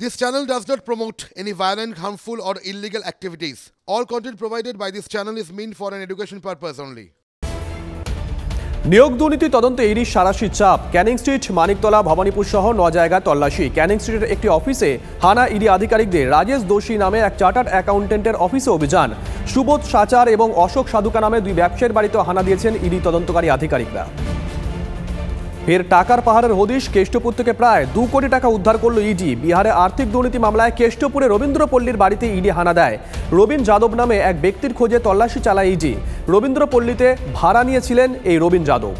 This channel does not promote any violent, harmful, or illegal activities. All content provided by this channel is meant for an education purpose only. নিয়োগ দুর্নীতি তদন্তে ED সারাশি চাপ। Canning street, Maniktala, Bhabanipur সহ 9 জায়গায় তল্লাশি। ক্যানিং স্ট্রিটের একটি অফিসে হানা ইডি আধিকারিকদের। রাজেশ দোষী নামে এক চার্টার্ড অ্যাকাউন্টেন্টের অফিসে অভিযান। সুবোধ সাচার এবং অশোক সাধুকা নামে 2 ব্যবসায়ীর বাড়িতে হানা দিয়েছেন ইডি তদন্তকারী আধিকারিকরা। ফের টাকার পাহাড়ের হদিশ। কেষ্টপুর থেকে প্রায় 2 কোটি টাকা উদ্ধার করল ইডি। বিহারে আর্থিক দুর্নীতি মামলায় কেষ্টপুরে রবীন্দ্রপল্লীর বাড়িতে ইডি হানা দেয়। রবীন যাদব নামে এক ব্যক্তির খোঁজে তল্লাশি চালায় ইডি। রবীন্দ্রপল্লীতে ভাড়া নিয়েছিলেন এই রবীন যাদব।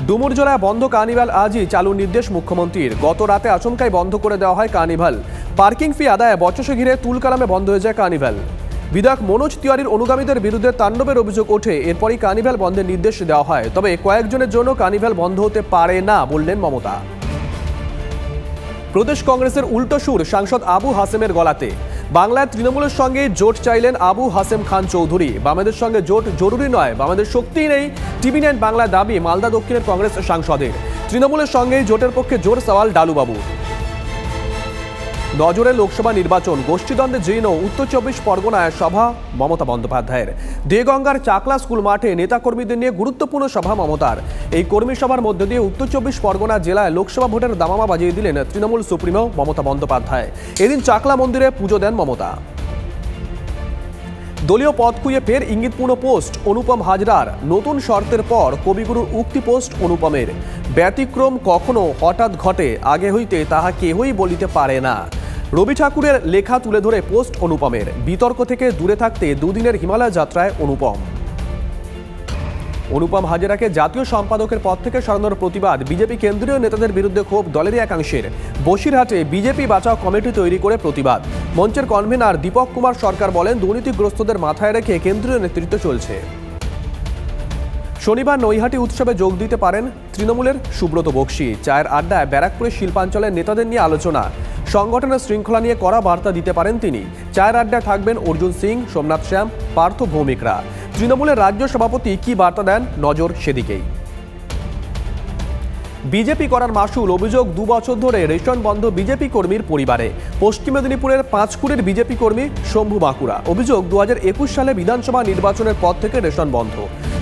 ডুমুরজলায় বন্ধ কার্নিভাল আজই চালুর নির্দেশ মুখ্যমন্ত্রীর। গত রাতে আচমকাই বন্ধ করে দেওয়া হয় কার্নিভাল। পার্কিং ফি আদায়ে বচসা ঘিরে তুলকালামে বন্ধ হয়ে যায় কার্নিভাল। বিধায়ক মনোজ তিওয়ারির অনুগামীদের বিরুদ্ধে তাণ্ডবের অভিযোগ ওঠে। এরপরই কার্নিভাল বন্ধের নির্দেশ দেওয়া হয়। তবে কয়েকজনের জন্য কার্নিভাল বন্ধ হতে পারে না বললেন মমতা। প্রদেশ কংগ্রেসের উল্টো সুর সাংসদ আবু হাসেমের গলাতে। বাংলায় তৃণমূলের সঙ্গে জোট চাইলেন আবু হাসেম খান চৌধুরী। বামেদের সঙ্গে জোট জরুরি নয়, বামেদের শক্তিই নেই। TV9 বাংলা দাবি মালদা দক্ষিণের কংগ্রেস সাংসদের। তৃণমূলের সঙ্গে জোটের পক্ষে জোর সওয়াল ডালুবাবু। নজরে লোকসভা নির্বাচন, গোষ্ঠীদ্বন্দ্বে জীর্ণ উত্তর 24 পরগনায় সভা মমতা বন্দ্যোপাধ্যায়ের। দেগঙ্গার চাকলা স্কুল মাঠে নেতাকর্মীদের নিয়ে গুরুত্বপূর্ণ সভা মমতার। এই কর্মী সভার মধ্য দিয়ে উত্তর 24 পরগনা জেলায় লোকসভা ভোটের দামামা বাজিয়ে দিলেন তৃণমূল সুপ্রিমো মমতা বন্দ্যোপাধ্যায়। এদিন চাকলা মন্দিরে পুজো দেন মমতা। দলীয় পদ খুঁজে ফের ইঙ্গিতপূর্ণ পোস্ট অনুপম হাজরার। নতুন শর্তের পর কবিগুরুর উক্তি পোস্ট অনুপমের। ব্যতিক্রম কখনো হঠাৎ ঘটে, আগে হইতে তাহা কেহই বলিতে পারে না। রবি ঠাকুরের লেখা তুলে ধরে পোস্ট অনুপমের। বিতর্ক থেকে দূরে থাকতে 2 দিনের হিমালয় যাত্রায় অনুপম হাজরাকে জাতীয় সম্পাদকের পদ থেকে সরানোর প্রতিবাদ। বিজেপি কেন্দ্রীয় নেতাদের বিরুদ্ধে ক্ষোভ দলেরই একাংশের। বসিরহাটে বিজেপি বাঁচাও কমিটি তৈরি করে প্রতিবাদ। মঞ্চের কনভেনার দীপক কুমার সরকার বলেন, দুর্নীতিগ্রস্তদের মাথায় রেখে কেন্দ্রীয় নেতৃত্ব চলছে। শনিবার নৈহাটি উৎসবে যোগ দিতে পারেন তৃণমূলের সুব্রত বক্সী। চায়ের আড্ডায় ব্যারাকপুরের শিল্পাঞ্চলের নেতাদের নিয়ে আলোচনা। সংগঠনের শৃঙ্খলা নিয়ে কড়া বার্তা দিতে পারেন তিনি। চায়ের আড্ডায় থাকবেন অর্জুন সিং, সোমনাথ শ্যাম, পার্থ ভৌমিকরা। তৃণমূলের রাজ্য সভাপতি কি বার্তা দেন, নজর সেদিকেই। বিজেপি করার মাসুল অভিযোগ 2 বছর ধরে রেশন বন্ধ বিজেপি কর্মীর পরিবারে। পশ্চিম মেদিনীপুরের 5 কুড়ির বিজেপি কর্মী শম্ভু বাঁকুড়া। অভিযোগ 2021 সালে বিধানসভা নির্বাচনের পর থেকে রেশন বন্ধ।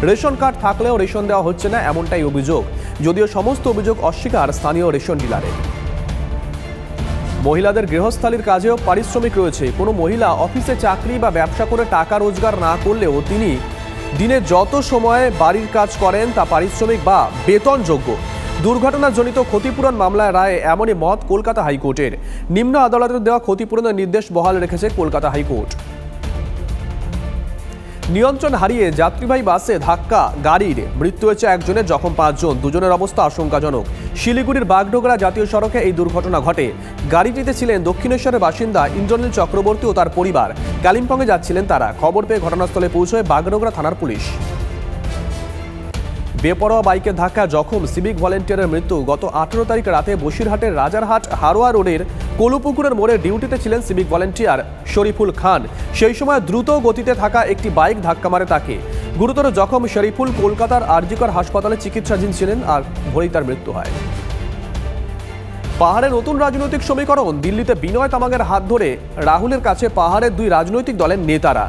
রেশন কার্ড থাকলেও রেশন দেওয়া হচ্ছে না, এমনটাই অভিযোগ। যদিও সমস্ত অভিযোগ অস্বীকার স্থানীয় রেশন ডিলারের। মহিলাদের গৃহস্থালির কাজেও পারিশ্রমিক রয়েছে। কোনো মহিলা অফিসে চাকরি বা ব্যবসা করে টাকা রোজগার না করলেও তিনি দিনে যত সময় বাড়ির কাজ করেন তা পারিশ্রমিক বা বেতনযোগ্য। দুর্ঘটনাজনিত ক্ষতিপূরণ মামলায় রায়ে এমনই মত কলকাতা হাইকোর্টের। নিম্ন আদালতের দেওয়া ক্ষতিপূরণের নির্দেশ বহাল রেখেছে কলকাতা হাইকোর্ট। নিয়ন্ত্রণ হারিয়ে যাত্রীবাহী বাসে ধাক্কা, গাড়ির মৃত্যু হয়েছে একজনের, জখম 5 জন। 2 জনের অবস্থা আশঙ্কাজনক। শিলিগুড়ির বাগডোগরা জাতীয় সড়কে এই দুর্ঘটনা ঘটে। গাড়িটিতে ছিলেন দক্ষিণেশ্বরের বাসিন্দা ইন্দ্রনীল চক্রবর্তী ও তার পরিবার। কালিম্পংয়ে যাচ্ছিলেন তারা। খবর পেয়ে ঘটনাস্থলে পৌঁছয় বাগডোগরা থানার পুলিশ। বেপরোয়া বাইকের ধাক্কা জখম সিভিক ভলেন্টিয়ারের মৃত্যু। গত 18 তারিখ রাতে বসিরহাটের রাজারহাট হারোয়া রোডের কলুপুকুরের মোড়ে ডিউটিতে ছিলেন সিভিক ভলেন্টিয়ার শরীফুল খান। সেই সময় দ্রুত গতিতে থাকা একটি বাইক ধাক্কা মারে তাকে। গুরুতর জখম শরীফুল কলকাতার আরজিকর হাসপাতালে চিকিৎসাধীন ছিলেন, আর ভোরেই তার মৃত্যু হয়। পাহাড়ে নতুন রাজনৈতিক সমীকরণ। দিল্লিতে বিনয় তামাংয়ের হাত ধরে রাহুলের কাছে পাহাড়ের 2 রাজনৈতিক দলের নেতারা।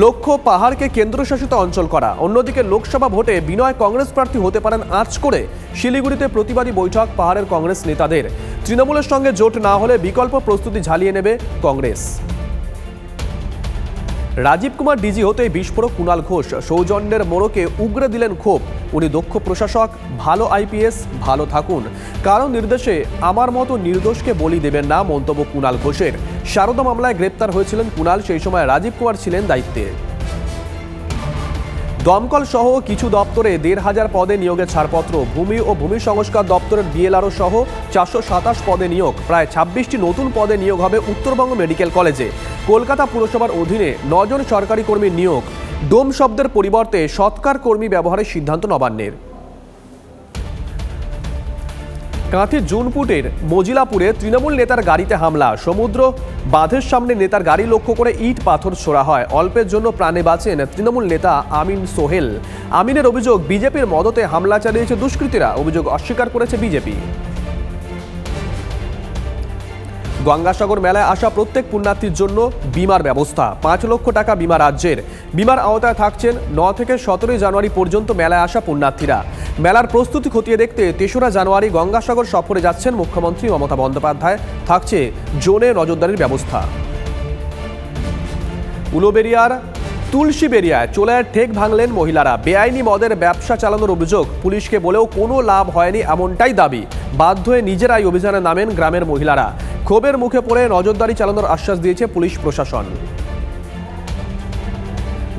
লক্ষ্য পাহাড়কে কেন্দ্রশাসিত অঞ্চল করা। অন্যদিকে লোকসভা ভোটে বিনয় কংগ্রেস প্রার্থী হতে পারেন আঁচ করে। শিলিগুড়িতে প্রতিবাদী বৈঠক পাহাড়ের কংগ্রেস নেতাদের। তৃণমূলের সঙ্গে জোট না হলে বিকল্প প্রস্তুতি ঝালিয়ে নেবে কংগ্রেস। রাজীব কুমার ডিজি হতেই বিস্ফোরক কুণাল ঘোষ। সৌজন্যের মোড়কে উগরে দিলেন ক্ষোভ। উনি দক্ষ প্রশাসক, ভালো IPS, ভালো থাকুন। কারো নির্দেশে আমার মতো নির্দোষকে বলি দেবেন না, মন্তব্য কুণাল ঘোষের। সারদা মামলায় গ্রেপ্তার হয়েছিলেন কুণাল, সেই সময় রাজীব কুমার ছিলেন দায়িত্বে। দমকল সহ কিছু দপ্তরে 1,500 পদে নিয়োগের ছাড়পত্র। ভূমি ও ভূমি সংস্কার দপ্তরের BLRO সহ 427 পদে নিয়োগ। প্রায় 26টি নতুন পদে নিয়োগ হবে উত্তরবঙ্গ মেডিকেল কলেজে। কলকাতা পুরসভার অধীনে 9 জন সরকারি কর্মীর নিয়োগ। ডোম শব্দের পরিবর্তে সৎকার কর্মী ব্যবহারের সিদ্ধান্ত নবান্নের। কাঁথির জুনপুটের মজিলাপুরে তৃণমূল নেতার গাড়িতে হামলা। সমুদ্র বাঁধের সামনে নেতার গাড়ি লক্ষ্য করে ইট পাথর ছোড়া হয়। অল্পের জন্য প্রাণে বাঁচেন তৃণমূল নেতা আমিন সোহেল। আমিনের অভিযোগ, বিজেপির মদতে হামলা চালিয়েছে দুষ্কৃতীরা। অভিযোগ অস্বীকার করেছে বিজেপি। গঙ্গাসাগর মেলায় আসা প্রত্যেক পুণ্যার্থীর জন্য বিমার ব্যবস্থা। 5 লক্ষ টাকা বিমা রাজ্যের। বিমার আওতায় থাকছেন 9 থেকে 17 জানুয়ারি পর্যন্ত মেলায় আসা পুণ্যার্থীরা। মেলার প্রস্তুতি খতিয়ে দেখতে 3রা জানুয়ারি গঙ্গাসাগর সফরে যাচ্ছেন মুখ্যমন্ত্রী মমতা বন্দ্যোপাধ্যায়। থাকছে জোনে নজরদারির ব্যবস্থা। উলুবেড়িয়ার তুলসীবেড়িয়ায় চোলায় ঠেক ভাঙলেন মহিলারা। বেআইনি মদের ব্যবসা চালানোর অভিযোগ। পুলিশকে বলেও কোনো লাভ হয়নি এমনটাই দাবি। বাধ্য হয়ে নিজেরাই অভিযানে নামেন গ্রামের মহিলারা। ক্ষোভের মুখে পড়ে নজরদারি চালানোর আশ্বাস দিয়েছে পুলিশ প্রশাসন।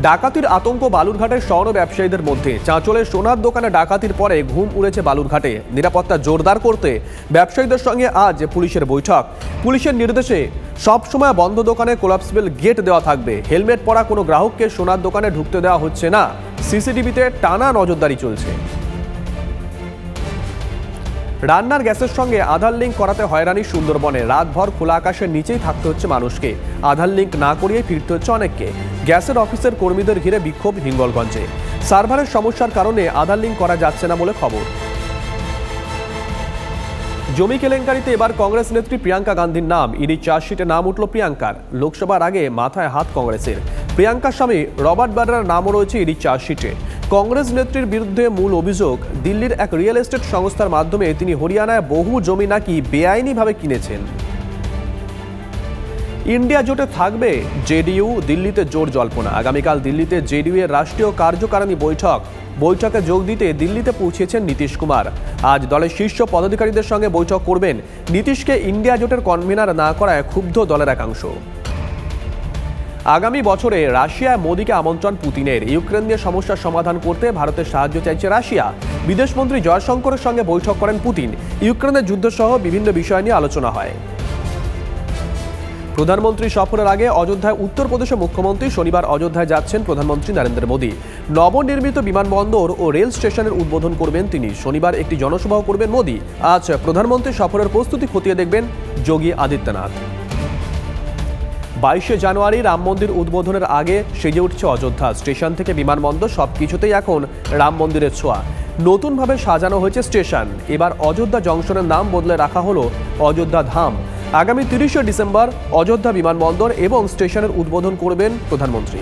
ডাকাতির আতঙ্ক বালুরঘাটের স্বর্ণ ব্যবসায়ীদের মধ্যে। চাঁচলের সোনার দোকানে ডাকাতির পরে ঘুম উড়েছে বালুরঘাটে। নিরাপত্তা জোরদার করতে ব্যবসায়ীদের সঙ্গে আজ পুলিশের বৈঠক। পুলিশের নির্দেশে সবসময় বন্ধ দোকানে কোলাপসিবল গেট দেওয়া থাকবে। হেলমেট পরা কোনো গ্রাহককে সোনার দোকানে ঢুকতে দেওয়া হচ্ছে না। সিসিটিভিতে টানা নজরদারি চলছে। রান্নার গ্যাসের সঙ্গে আধার লিঙ্ক করাতে হয়রানি সুন্দরবনে। রাতভর খোলা আকাশের নিচেই থাকতে হচ্ছে মানুষকে। আধার লিঙ্ক না করিয়ে ফিরতে হচ্ছে অনেককে। গ্যাসের অফিসের কর্মীদের ঘিরে বিক্ষোভ হিঙ্গলগঞ্জে। সার্ভারের সমস্যার কারণে আধার লিঙ্ক করা যাচ্ছে না বলে খবর। জমি কেলেঙ্কারিতে এবার কংগ্রেস নেত্রী প্রিয়াঙ্কা গান্ধীর নাম। ইডি চার্জশিটে নাম উঠল প্রিয়াঙ্কার। লোকসভার আগে মাথায় হাত কংগ্রেসের। প্রিয়াঙ্কার স্বামী রবার্ট বাড্রার নামও রয়েছে ইডি চার্জশিটে। কংগ্রেস নেত্রীর বিরুদ্ধে মূল অভিযোগ, দিল্লির এক রিয়েল এস্টেট সংস্থার মাধ্যমে তিনি হরিয়ানায় বহু জমি নাকি বেআইনিভাবে কিনেছেন। ইন্ডিয়া জোটে থাকবে জেডিইউ, দিল্লিতে জোর জল্পনা। আগামীকাল দিল্লিতে জেডিইউ এর রাষ্ট্রীয় কার্যকারিণী বৈঠকে যোগ দিতে দিল্লিতে পৌঁছেছেন নীতিশ কুমার। আজ দলের শীর্ষ পদাধিকারীদের সঙ্গে বৈঠক করবেন। নীতিশকে ইন্ডিয়া জোটের কনভেনার না করায় ক্ষুব্ধ দলের একাংশ। আগামী বছরে রাশিয়ায় মোদীকে আমন্ত্রণ পুতিনের। ইউক্রেন নিয়ে সমস্যার সমাধান করতে ভারতের সাহায্য চাইছে রাশিয়া। বিদেশমন্ত্রী জয়শঙ্করের সঙ্গে বৈঠক করেন পুতিন। ইউক্রেনের যুদ্ধ সহ বিভিন্ন বিষয় নিয়ে আলোচনা হয়। প্রধানমন্ত্রী সফরের আগে অযোধ্যায় উত্তরপ্রদেশের মুখ্যমন্ত্রী। শনিবার অযোধ্যায় যাচ্ছেন প্রধানমন্ত্রী নরেন্দ্র মোদী। নবনির্মিত বিমানবন্দর ও রেল স্টেশনের উদ্বোধন করবেন তিনি। শনিবার একটি জনসভাও করবেন মোদী। আজ প্রধানমন্ত্রী সফরের প্রস্তুতি খতিয়ে দেখবেন যোগী আদিত্যনাথ। 22শে জানুয়ারি রাম মন্দির উদ্বোধনের আগে সেজে উঠছে অযোধ্যা। স্টেশন থেকে বিমানবন্দর সবকিছুতেই এখন রাম মন্দিরের ছোঁয়া। নতুনভাবে সাজানো হয়েছে স্টেশন। এবার অযোধ্যা জংশনের নাম বদলে রাখা হলো অযোধ্যা ধাম। আগামী 30শে ডিসেম্বর অযোধ্যা বিমানবন্দর এবং স্টেশনের উদ্বোধন করবেন প্রধানমন্ত্রী।